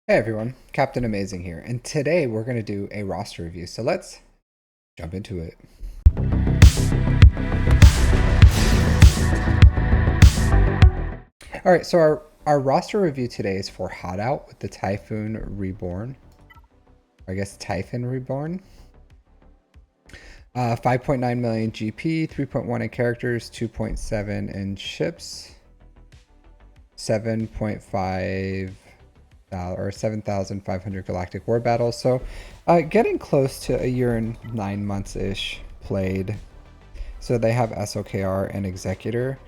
Hey everyone, Captain Amazing here, and today we're going to do a roster review. So let's jump into it. All right, so our roster review today is for Hot Out with the Typhoon Reborn. Or I guess Typhon Reborn. 5.9 million GP, 3.1 in characters, 2.7 in ships, 7.5 or 7,500 galactic war battles. So getting close to a year and 9 months ish played. So they have SOKR and Executor.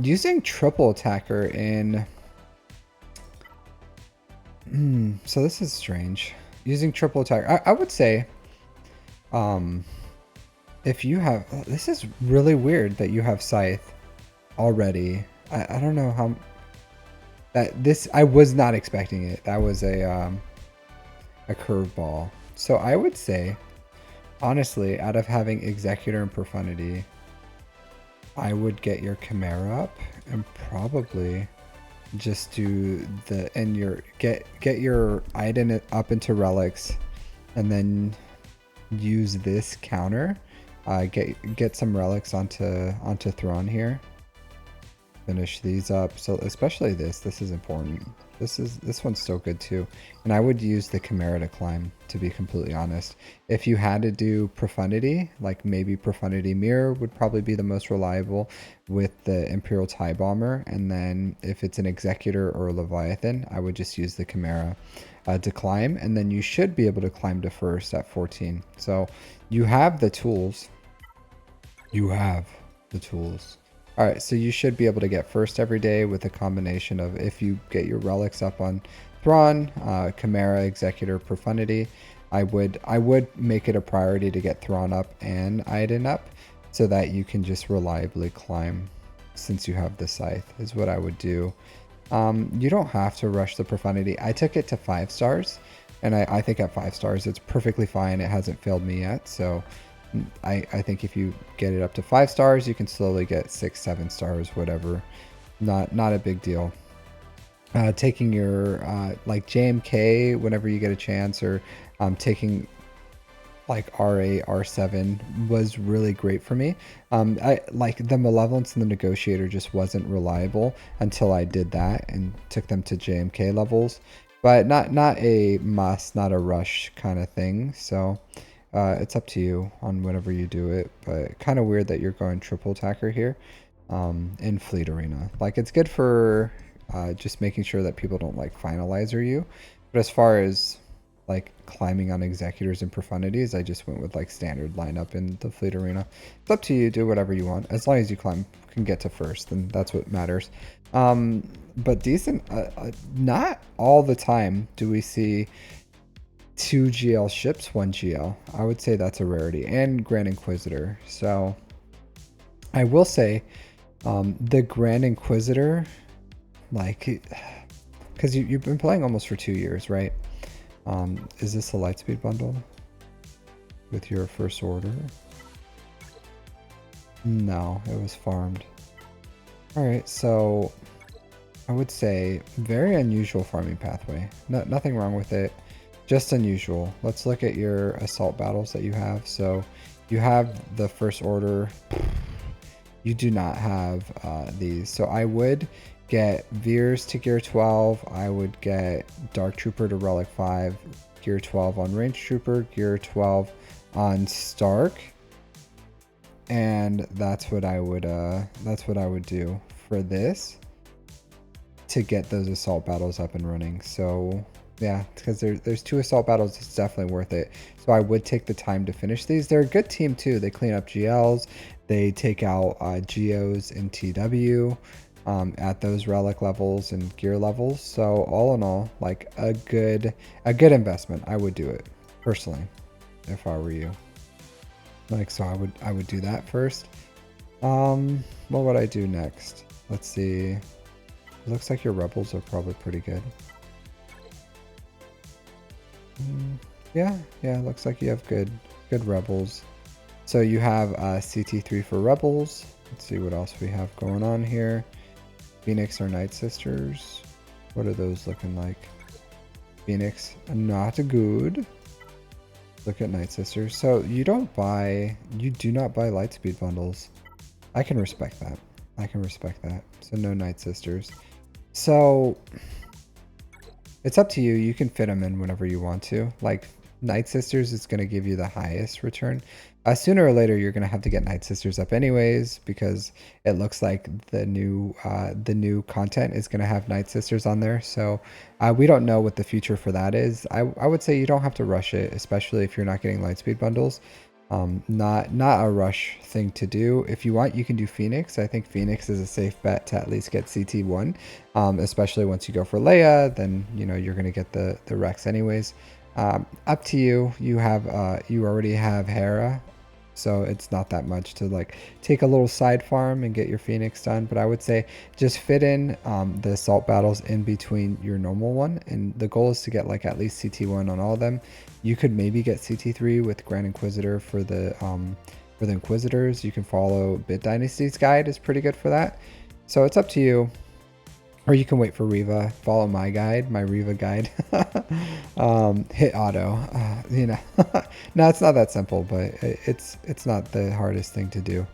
Using triple attacker in. So this is strange. Using triple attacker, I would say, if you have, this is really weird that you have Scythe already. I don't know how that this. I was not expecting it. That was a curveball. So I would say, honestly, out of having Executor and Profundity, I would get your Chimera up and probably just do the get your Iden up into relics and then use this counter. Get some relics onto Thrawn here. Finish these up. So especially this is important. This one's still good too. And I would use the Chimera to climb, to be completely honest. If you had to do Profundity, like maybe Profundity Mirror would probably be the most reliable with the Imperial TIE Bomber. And then if it's an Executor or a Leviathan, I would just use the Chimera to climb. And then you should be able to climb to first at 14. So you have the tools. You have the tools. All right, so you should be able to get first every day with a combination of, if you get your relics up on Thrawn, Chimera, Executor, Profundity. I would make it a priority to get Thrawn up and Iden up so that you can just reliably climb since you have the Scythe, is what I would do. You don't have to rush the Profundity. I took it to 5 stars, and I think at 5 stars it's perfectly fine. It hasn't failed me yet, so I think if you get it up to 5 stars, you can slowly get 6, 7 stars, whatever. Not a big deal. Taking your like JMK whenever you get a chance, or taking like R8, R7 was really great for me. I like the Malevolence and the Negotiator just wasn't reliable until I did that and took them to JMK levels, but not a must, not a rush kind of thing. So it's up to you on whenever you do it, but kind of weird that you're going triple attacker here in Fleet Arena. Like, it's good for just making sure that people don't like finalizer you, but as far as like climbing on Executors and Profundities, I just went with like standard lineup in the Fleet Arena. It's up to you, do whatever you want. As long as you can get to first, then that's what matters. But decent, not all the time do we see 2 GL ships, 1 GL. I would say that's a rarity, and Grand Inquisitor. So I will say the Grand Inquisitor, like, because you've been playing almost for 2 years, right? Is this a Lightspeed bundle with your first order? No, it was farmed. All right, so I would say very unusual farming pathway. Nothing wrong with it, just unusual. Let's look at your assault battles that you have. So you have the first order. You do not have these. So I would get Veers to gear 12. I would get Dark Trooper to Relic 5, gear 12 on Range Trooper, gear 12 on Stark. And that's what I would do for this to get those assault battles up and running. So yeah, because there's 2 assault battles, it's definitely worth it. So I would take the time to finish these. They're a good team too. They clean up GLs, they take out GOs and TW at those relic levels and gear levels. So all in all, like a good investment. I would do it personally if I were you. Like, so I would do that first. What would I do next? Let's see. It looks like your rebels are probably pretty good. Yeah, looks like you have good rebels. So you have CT3 for rebels. Let's see what else we have going on here. Phoenix or Night Sisters. What are those looking like? Phoenix, not good. Look at Night Sisters. So you do not buy Lightspeed bundles. I can respect that. I can respect that. So no Night Sisters. So it's up to you. You can fit them in whenever you want to. Like Night Sisters is going to give you the highest return. Sooner or later, you're going to have to get Night Sisters up anyways because it looks like the new content is going to have Night Sisters on there. So we don't know what the future for that is. I would say you don't have to rush it, especially if you're not getting Lightspeed bundles. Not a rush thing to do. If you want, you can do Phoenix. I think Phoenix is a safe bet to at least get CT1, especially once you go for Leia, then you know you're gonna get the Rex anyways. Up to you. You already have Hera, so it's not that much to like take a little side farm and get your Phoenix done. But I would say just fit in the assault battles in between your normal one, and the goal is to get like at least CT1 on all of them. You could maybe get CT3 with Grand Inquisitor for the Inquisitors. You can follow Bit Dynasty's guide, is pretty good for that. So it's up to you. Or you can wait for Riva. Follow my guide, my Riva guide. Hit auto. You know, no, it's not that simple, but it's not the hardest thing to do.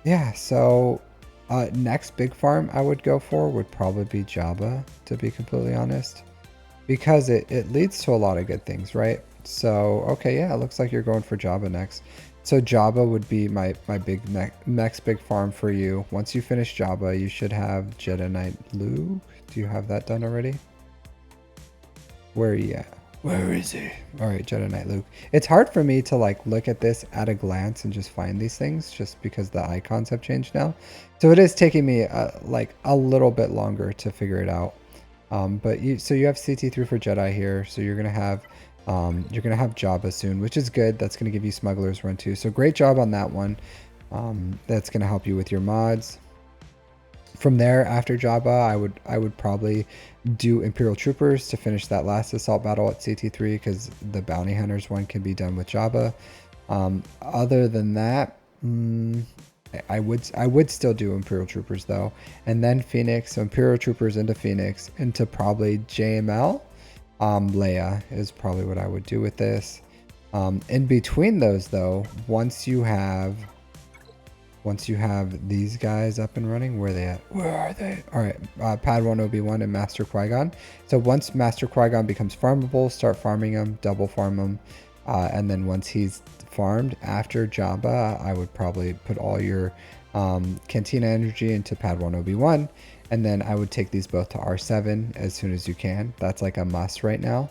Yeah. So next big farm I would go for would probably be Jabba, to be completely honest, because it leads to a lot of good things, right? So okay, yeah, it looks like you're going for Jabba next. So Jabba would be my big next big farm for you. Once you finish Jabba, you should have Jedi Knight Luke. Do you have that done already? Where are you at? Where is he? All right, Jedi Knight Luke. It's hard for me to like look at this at a glance and just find these things just because the icons have changed now. So it is taking me like a little bit longer to figure it out. But you have CT3 for Jedi here. So you're gonna have Jabba soon, which is good. That's gonna give you Smuggler's Run too. So great job on that one. That's gonna help you with your mods. From there, after Jabba, I would probably do Imperial Troopers to finish that last assault battle at CT3 because the Bounty Hunters one can be done with Jabba. Other than that, I would still do Imperial Troopers though, and then Phoenix. So Imperial Troopers into Phoenix into probably JML. Leia is probably what I would do with this. In between those though, once you have these guys up and running, where are they at? Where are they? All right, Padawan Obi-Wan and Master Qui-Gon. So once Master Qui-Gon becomes farmable, start farming him, double farm him, and then once he's farmed after Jabba, I would probably put all your Cantina energy into Padawan Obi-Wan, and then I would take these both to R7 as soon as you can. That's like a must right now.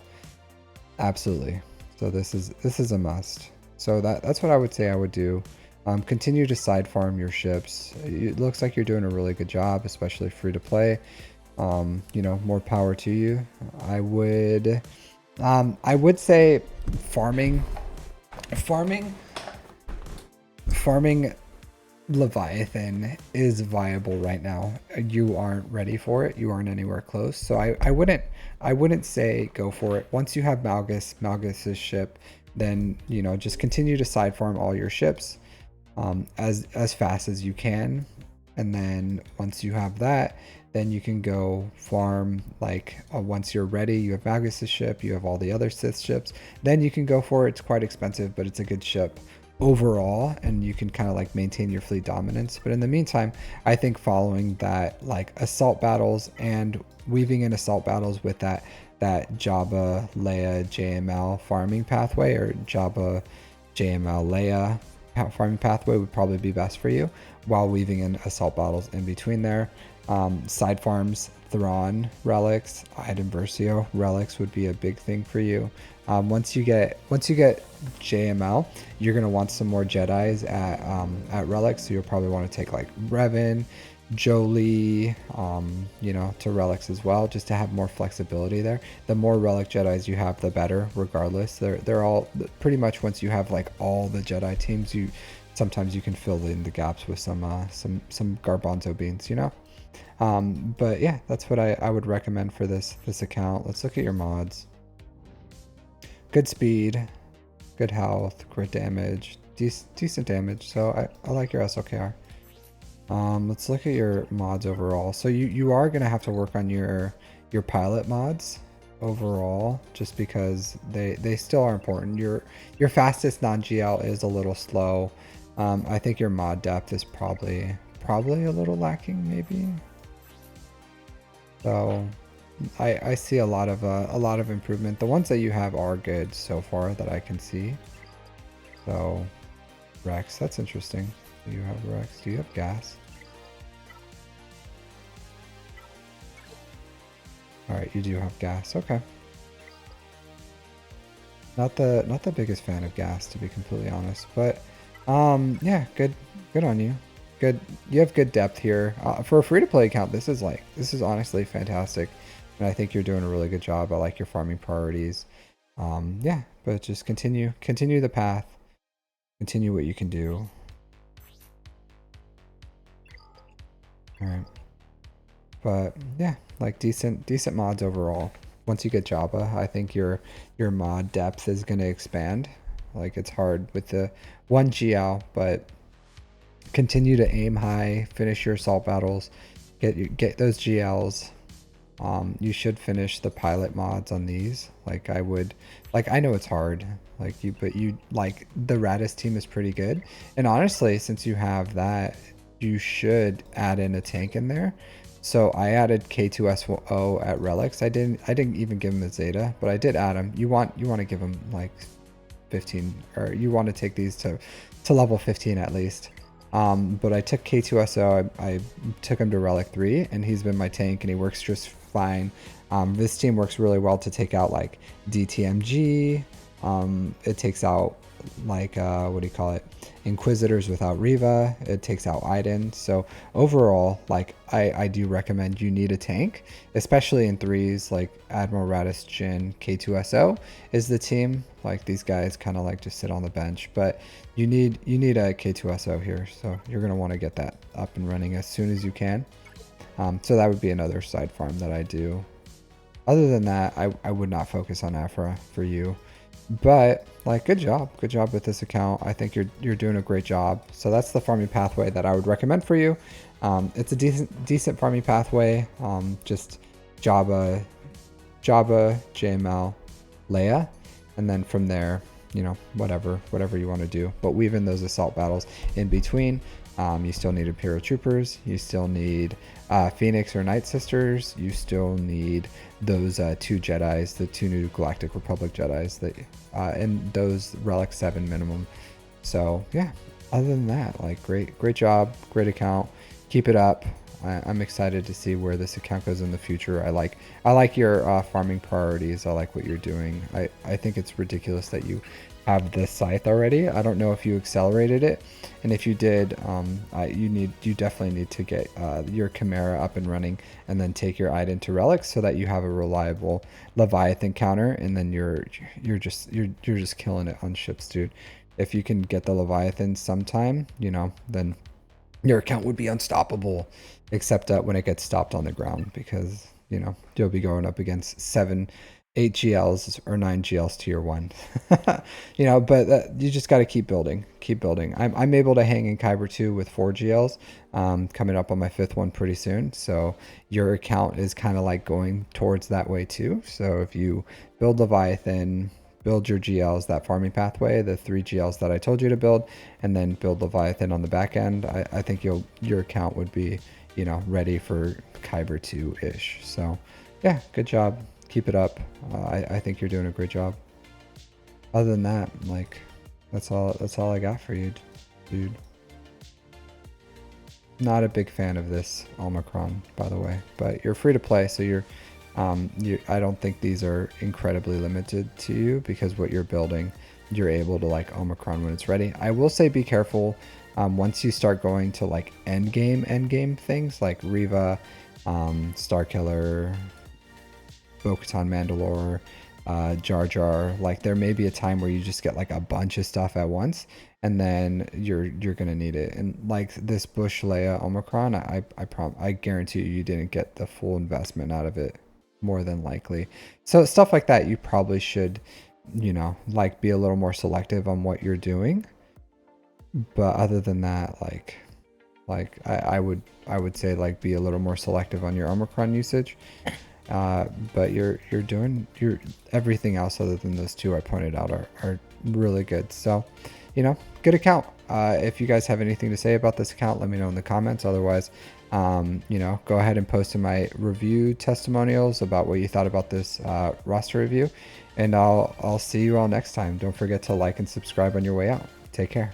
Absolutely. So this is a must. So that's what I would say I would do. Continue to side farm your ships. It looks like you're doing a really good job, especially free to play. You know, more power to you. I would say farming Leviathan is viable right now. You aren't ready for it. You aren't anywhere close. So I wouldn't say go for it. Once you have Malgus's ship, then you know just continue to side farm all your ships as fast as you can, and then once you have that, then you can go farm like once you're ready, you have Malgus's ship, you have all the other Sith ships, then you can go for it. It's quite expensive, but it's a good ship overall, and you can kind of like maintain your fleet dominance. But in the meantime, I think following that like assault battles and weaving in assault battles with that Jabba Leia JML farming pathway, or Jabba JML Leia farming pathway would probably be best for you, while weaving in assault battles in between there. Side farms, Thrawn relics, Iden Versio relics would be a big thing for you. Once you get JML, you're gonna want some more Jedis at relics, so you'll probably want to take like Revan, Jolie, you know, to relics as well, just to have more flexibility there. The more relic Jedis you have, the better. Regardless, they're all pretty much, once you have like all the Jedi teams, sometimes you can fill in the gaps with some garbanzo beans, you know. But yeah, that's what I would recommend for this account. Let's look at your mods. Good speed, good health, crit damage, decent damage. So I like your SLKR. Let's look at your mods overall. So you are gonna have to work on your your pilot mods overall, just because they still are important. Your fastest non-GL is a little slow. I think your mod depth is probably a little lacking, maybe. So I see a lot of improvement. The ones that you have are good so far that I can see. So Rex, that's interesting. Do you have Rex? Do you have gas? All right, you do have gas. Okay. Not the biggest fan of gas, to be completely honest, but yeah, good on you. Good, you have good depth here for a free-to-play account. This is honestly fantastic, and I think you're doing a really good job. I like your farming priorities. Yeah, but just continue the path, continue what you can do. All right, but yeah, like decent mods overall. Once you get Java, I think your mod depth is going to expand. Like, it's hard with the 1 GL, but continue to aim high, finish your assault battles, get those GLs. You should finish the pilot mods on these. Like, I know it's hard, but like, the Radis team is pretty good. And honestly, since you have that, you should add in a tank in there. So I added K2SO at Relics. I didn't even give him a Zeta, but I did add him. You want to give him like 15, or you want to take these to level 15 at least. But I took K2SO, I took him to Relic 3, and he's been my tank, and he works just fine. This team works really well to take out like DTMG. It takes out like what do you call it, Inquisitors without Riva. It takes out Iden. So overall, like, I do recommend you need a tank, especially in threes. Like Admiral Radis, Jhin, K2SO is the team. Like, these guys kind of like to sit on the bench, but you need a K2SO here, so you're gonna want to get that up and running as soon as you can. So that would be another side farm that I do. Other than that, I would not focus on Aphra for you. But like, good job with this account. I think you're doing a great job. So that's the farming pathway that I would recommend for you. It's a decent farming pathway. Just Java, JML, Leia, and then from there, you know, whatever you want to do. But weave in those assault battles in between. You still need Imperial Troopers. You still need Phoenix or Night Sisters. You still need those 2 Jedis, the 2 new Galactic Republic Jedis, that and those Relic 7 minimum. So yeah, other than that, like, great job, great account. Keep it up. I'm excited to see where this account goes in the future. I like your farming priorities. I like what you're doing. I think it's ridiculous that you have this scythe already. I don't know if you accelerated it, and if you did, you definitely need to get your Chimera up and running, and then take your Iden to Relics so that you have a reliable Leviathan counter, and then you're just killing it on ships, dude. If you can get the Leviathan sometime, you know, then your account would be unstoppable, except when it gets stopped on the ground, because, you know, you'll be going up against 8 GLs or 9 GLs tier 1. You know, but you just got to keep building. I'm able to hang in Kyber 2 with 4 GLs, coming up on my 5th one pretty soon. So your account is kind of like going towards that way too. So if you build Leviathan, build your GLs, that farming pathway, the 3 GLs that I told you to build, and then build Leviathan on the back end, I think your account would be, you know, ready for Kyber 2-ish. So yeah, good job. Keep it up. I think you're doing a great job. Other than that, like, that's all I got for you, dude. Not a big fan of this Omicron, by the way, but you're free to play, so I don't think these are incredibly limited to you, because what you're building, you're able to like Omicron when it's ready. I will say be careful once you start going to like end game things like Riva, Starkiller, Bo-Katan, Mandalore, Jar Jar. Like, there may be a time where you just get like a bunch of stuff at once, and then you're gonna need it. And like this Bush Leia Omicron, I guarantee you didn't get the full investment out of it, more than likely. So stuff like that, you probably should, you know, like, be a little more selective on what you're doing. But other than that, like I would say, like, be a little more selective on your Omicron usage. But you're doing everything else other than those two I pointed out are really good. So, good account. If you guys have anything to say about this account, let me know in the comments. Otherwise, go ahead and post in my review testimonials about what you thought about this roster review, and I'll see you all next time. Don't forget to like and subscribe on your way out. Take care.